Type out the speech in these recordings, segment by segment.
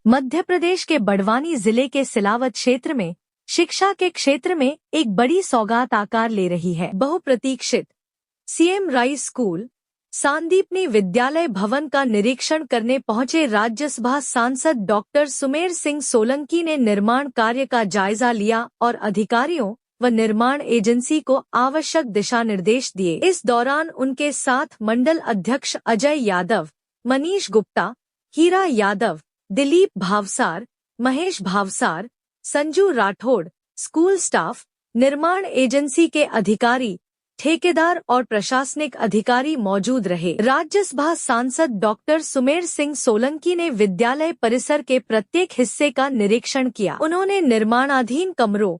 मध्य प्रदेश के बड़वानी जिले के सिलावत क्षेत्र में शिक्षा के क्षेत्र में एक बड़ी सौगात आकार ले रही है। बहुप्रतीक्षित सीएम राइस स्कूल सांदीपनी विद्यालय भवन का निरीक्षण करने पहुंचे राज्यसभा सांसद डॉक्टर सुमेर सिंह सोलंकी ने निर्माण कार्य का जायजा लिया और अधिकारियों व निर्माण एजेंसी को आवश्यक दिशा निर्देश दिए। इस दौरान उनके साथ मंडल अध्यक्ष अजय यादव, मनीष गुप्ता, हीरा यादव, दिलीप भावसार, महेश भावसार, संजू राठौड़, स्कूल स्टाफ, निर्माण एजेंसी के अधिकारी, ठेकेदार और प्रशासनिक अधिकारी मौजूद रहे। राज्यसभा सांसद डॉक्टर सुमेर सिंह सोलंकी ने विद्यालय परिसर के प्रत्येक हिस्से का निरीक्षण किया। उन्होंने निर्माणाधीन कमरों,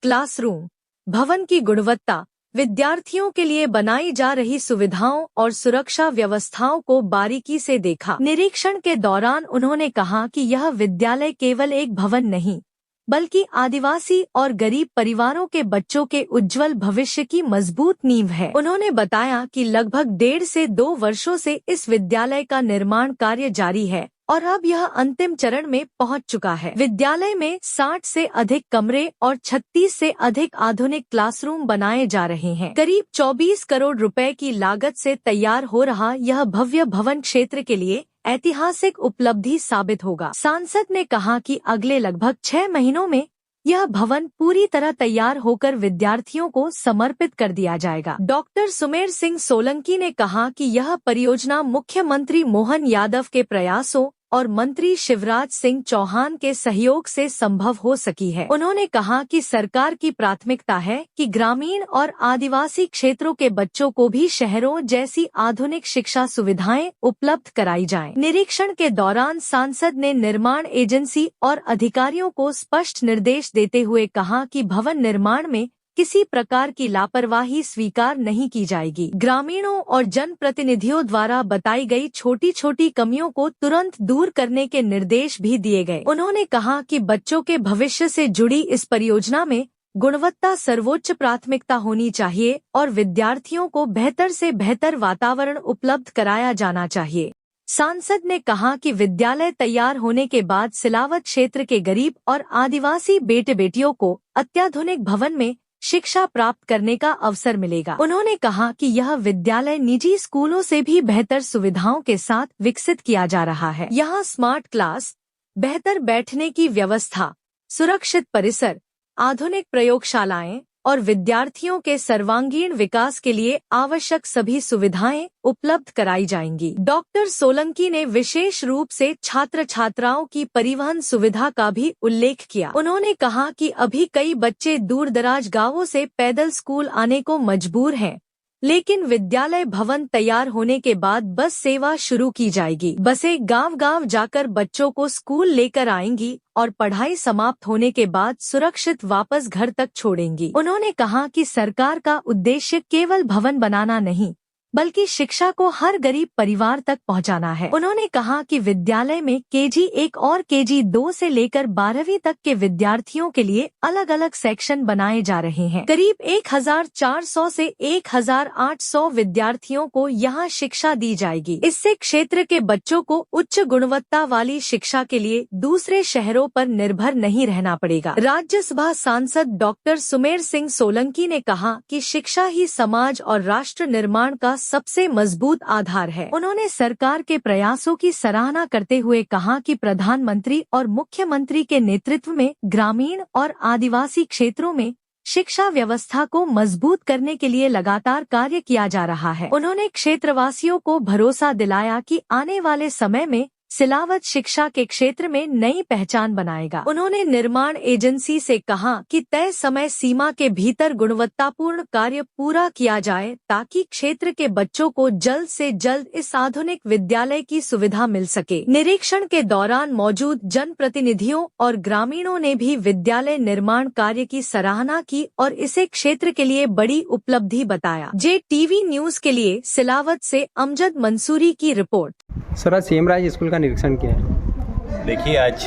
क्लासरूम, भवन की गुणवत्ता, विद्यार्थियों के लिए बनाई जा रही सुविधाओं और सुरक्षा व्यवस्थाओं को बारीकी से देखा। निरीक्षण के दौरान उन्होंने कहा कि यह विद्यालय केवल एक भवन नहीं, बल्कि आदिवासी और गरीब परिवारों के बच्चों के उज्जवल भविष्य की मजबूत नींव है। उन्होंने बताया कि लगभग 1.5 से 2 वर्षों से इस विद्यालय का निर्माण कार्य जारी है और अब यह अंतिम चरण में पहुंच चुका है। विद्यालय में 60 से अधिक कमरे और 36 से अधिक आधुनिक क्लासरूम बनाए जा रहे हैं। करीब 24 करोड़ रुपए की लागत से तैयार हो रहा यह भव्य भवन क्षेत्र के लिए ऐतिहासिक उपलब्धि साबित होगा। सांसद ने कहा कि अगले लगभग 6 महीनों में यह भवन पूरी तरह तैयार होकर विद्यार्थियों को समर्पित कर दिया जाएगा। डॉक्टर सुमेर सिंह सोलंकी ने कहा कि यह परियोजना मुख्यमंत्री मोहन यादव के प्रयासों और मंत्री शिवराज सिंह चौहान के सहयोग से संभव हो सकी है। उन्होंने कहा कि सरकार की प्राथमिकता है कि ग्रामीण और आदिवासी क्षेत्रों के बच्चों को भी शहरों जैसी आधुनिक शिक्षा सुविधाएं उपलब्ध कराई जाएं। निरीक्षण के दौरान सांसद ने निर्माण एजेंसी और अधिकारियों को स्पष्ट निर्देश देते हुए कहा कि भवन निर्माण में किसी प्रकार की लापरवाही स्वीकार नहीं की जाएगी। ग्रामीणों और जनप्रतिनिधियों द्वारा बताई गई छोटी छोटी कमियों को तुरंत दूर करने के निर्देश भी दिए गए। उन्होंने कहा कि बच्चों के भविष्य से जुड़ी इस परियोजना में गुणवत्ता सर्वोच्च प्राथमिकता होनी चाहिए और विद्यार्थियों को बेहतर से बेहतर वातावरण उपलब्ध कराया जाना चाहिए। सांसद ने कहा कि विद्यालय तैयार होने के बाद सिलावत क्षेत्र के गरीब और आदिवासी बेटे बेटियों को अत्याधुनिक भवन में शिक्षा प्राप्त करने का अवसर मिलेगा। उन्होंने कहा कि यह विद्यालय निजी स्कूलों से भी बेहतर सुविधाओं के साथ विकसित किया जा रहा है। यहाँ स्मार्ट क्लास, बेहतर बैठने की व्यवस्था, सुरक्षित परिसर, आधुनिक प्रयोगशालाएं और विद्यार्थियों के सर्वांगीण विकास के लिए आवश्यक सभी सुविधाएं उपलब्ध कराई जाएंगी। डॉक्टर सोलंकी ने विशेष रूप से छात्र छात्राओं की परिवहन सुविधा का भी उल्लेख किया। उन्होंने कहा कि अभी कई बच्चे दूर दराज गांवों से पैदल स्कूल आने को मजबूर हैं, लेकिन विद्यालय भवन तैयार होने के बाद बस सेवा शुरू की जाएगी। बसें गांव-गांव जाकर बच्चों को स्कूल लेकर आएंगी और पढ़ाई समाप्त होने के बाद सुरक्षित वापस घर तक छोड़ेंगी। उन्होंने कहा कि सरकार का उद्देश्य केवल भवन बनाना नहीं, बल्कि शिक्षा को हर गरीब परिवार तक पहुंचाना है। उन्होंने कहा कि विद्यालय में KG 1 और KG 2 से लेकर 12वीं तक के विद्यार्थियों के लिए अलग अलग सेक्शन बनाए जा रहे हैं। करीब 1400 से 1800 विद्यार्थियों को यहाँ शिक्षा दी जाएगी। इससे क्षेत्र के बच्चों को उच्च गुणवत्ता वाली शिक्षा के लिए दूसरे शहरों पर निर्भर नहीं रहना पड़ेगा। राज्यसभा सांसद डॉक्टर सुमेर सिंह सोलंकी ने कहा कि शिक्षा ही समाज और राष्ट्र निर्माण का सबसे मजबूत आधार है। उन्होंने सरकार के प्रयासों की सराहना करते हुए कहा कि प्रधानमंत्री और मुख्यमंत्री के नेतृत्व में ग्रामीण और आदिवासी क्षेत्रों में शिक्षा व्यवस्था को मजबूत करने के लिए लगातार कार्य किया जा रहा है। उन्होंने क्षेत्रवासियों को भरोसा दिलाया कि आने वाले समय में सिलावत शिक्षा के क्षेत्र में नई पहचान बनाएगा। उन्होंने निर्माण एजेंसी से कहा कि तय समय सीमा के भीतर गुणवत्तापूर्ण कार्य पूरा किया जाए ताकि क्षेत्र के बच्चों को जल्द से जल्द इस आधुनिक विद्यालय की सुविधा मिल सके। निरीक्षण के दौरान मौजूद जनप्रतिनिधियों और ग्रामीणों ने भी विद्यालय निर्माण कार्य की सराहना की और इसे क्षेत्र के लिए बड़ी उपलब्धि बताया। JTV न्यूज के लिए सिलावत से अमजद मंसूरी की रिपोर्ट। सर, आज सीएम राइस स्कूल का निरीक्षण किया है। देखिए, आज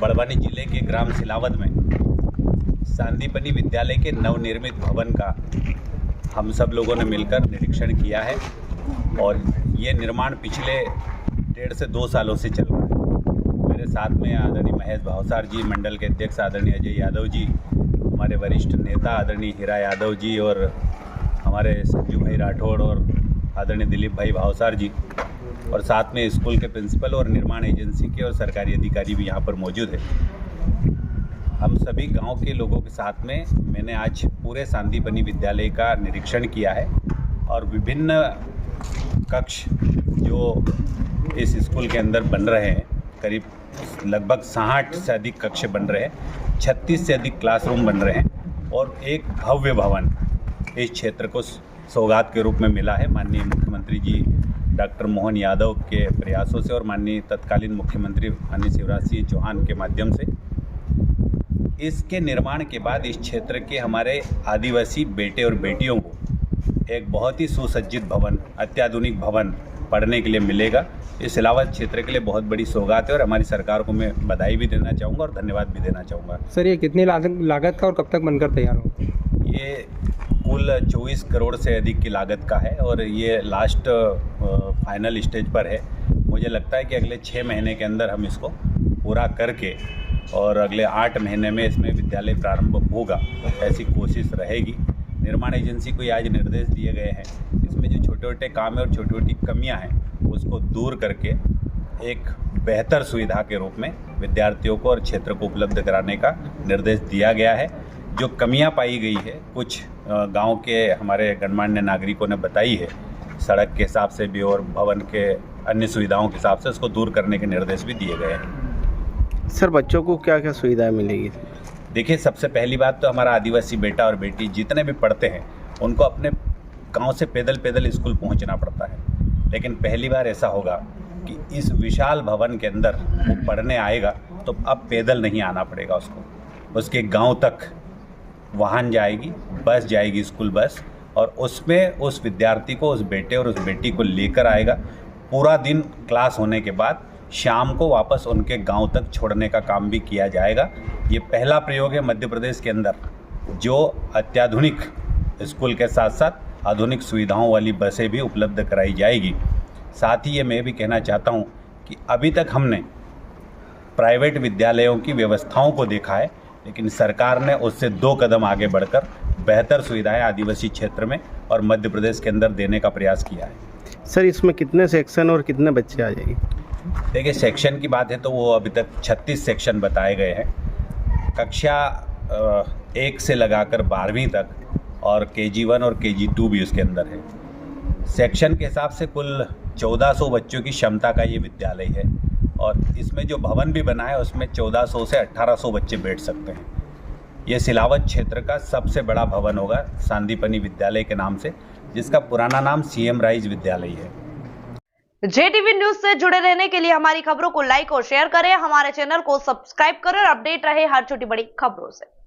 बड़वानी जिले के ग्राम सिलावत में सांदीपनी विद्यालय के नवनिर्मित भवन का हम सब लोगों ने मिलकर निरीक्षण किया है और ये निर्माण पिछले 1.5 से 2 सालों से चल रहा है। मेरे साथ में आदरणीय महेश भावसार जी, मंडल के अध्यक्ष आदरणीय अजय यादव जी, हमारे वरिष्ठ नेता आदरणीय हीरा यादव जी और हमारे संजू भाई राठौड़ और आदरणीय दिलीप भाई भावसार जी, और साथ में स्कूल के प्रिंसिपल और निर्माण एजेंसी के और सरकारी अधिकारी भी यहाँ पर मौजूद है। हम सभी गांव के लोगों के साथ में मैंने आज पूरे सांदीपनी विद्यालय का निरीक्षण किया है और विभिन्न कक्ष जो इस स्कूल के अंदर बन रहे हैं, करीब लगभग 60 से अधिक कक्ष बन रहे हैं, 36 से अधिक क्लासरूम बन रहे हैं और एक भव्य भवन इस क्षेत्र को सौगात के रूप में मिला है माननीय मुख्यमंत्री जी डॉक्टर मोहन यादव के प्रयासों से और माननीय तत्कालीन मुख्यमंत्री माननीय शिवराज सिंह चौहान के माध्यम से। इसके निर्माण के बाद इस क्षेत्र के हमारे आदिवासी बेटे और बेटियों को एक बहुत ही सुसज्जित भवन, अत्याधुनिक भवन पढ़ने के लिए मिलेगा। इस सिलावत क्षेत्र के लिए बहुत बड़ी सौगात है और हमारी सरकार को मैं बधाई भी देना चाहूँगा और धन्यवाद भी देना चाहूँगा। सर, ये कितनी लागत का और कब तक बनकर तैयार हो? ये कुल 24 करोड़ से अधिक की लागत का है और ये लास्ट फाइनल स्टेज पर है। मुझे लगता है कि अगले 6 महीने के अंदर हम इसको पूरा करके और अगले 8 महीने में इसमें विद्यालय प्रारंभ होगा, ऐसी कोशिश रहेगी। निर्माण एजेंसी को आज निर्देश दिए गए हैं, इसमें जो छोटे छोटे काम है और छोटी छोटी कमियां हैं उसको दूर करके एक बेहतर सुविधा के रूप में विद्यार्थियों को और क्षेत्र को उपलब्ध कराने का निर्देश दिया गया है। जो कमियां पाई गई है कुछ गांव के हमारे गणमान्य नागरिकों ने बताई है, सड़क के हिसाब से भी और भवन के अन्य सुविधाओं के हिसाब से, उसको दूर करने के निर्देश भी दिए गए हैं। सर, बच्चों को क्या क्या सुविधाएं मिलेगी? देखिए, सबसे पहली बात तो हमारा आदिवासी बेटा और बेटी जितने भी पढ़ते हैं उनको अपने गांव से पैदल स्कूल पहुंचना पड़ता है, लेकिन पहली बार ऐसा होगा कि इस विशाल भवन के अंदर वो पढ़ने आएगा तो अब पैदल नहीं आना पड़ेगा उसको। उसके गांव तक वाहन जाएगी, बस जाएगी, स्कूल बस, और उसमें उस विद्यार्थी को, उस बेटे और उस बेटी को लेकर आएगा। पूरा दिन क्लास होने के बाद शाम को वापस उनके गांव तक छोड़ने का काम भी किया जाएगा। ये पहला प्रयोग है मध्य प्रदेश के अंदर जो अत्याधुनिक स्कूल के साथ साथ आधुनिक सुविधाओं वाली बसें भी उपलब्ध कराई जाएगी। साथ ही ये मैं भी कहना चाहता हूँ कि अभी तक हमने प्राइवेट विद्यालयों की व्यवस्थाओं को देखा है, लेकिन सरकार ने उससे 2 कदम आगे बढ़कर बेहतर सुविधाएं आदिवासी क्षेत्र में और मध्य प्रदेश के अंदर देने का प्रयास किया है। सर, इसमें कितने सेक्शन और कितने बच्चे आ जाएंगे? देखिए, सेक्शन की बात है तो वो अभी तक 36 सेक्शन बताए गए हैं, कक्षा 1 से लगाकर 12वीं तक, और KG1 और KG2 भी उसके अंदर है। सेक्शन के हिसाब से कुल 1400 बच्चों की क्षमता का ये विद्यालय है और इसमें जो भवन भी बना है उसमें 1400 से 1800 बच्चे बैठ सकते हैं। ये सिलावत क्षेत्र का सबसे बड़ा भवन होगा सांदीपनी विद्यालय के नाम से, जिसका पुराना नाम CM राइज विद्यालय है। JTV न्यूज से जुड़े रहने के लिए हमारी खबरों को लाइक और शेयर करें, हमारे चैनल को सब्सक्राइब करें और अपडेट रहे हर छोटी बड़ी खबरों से।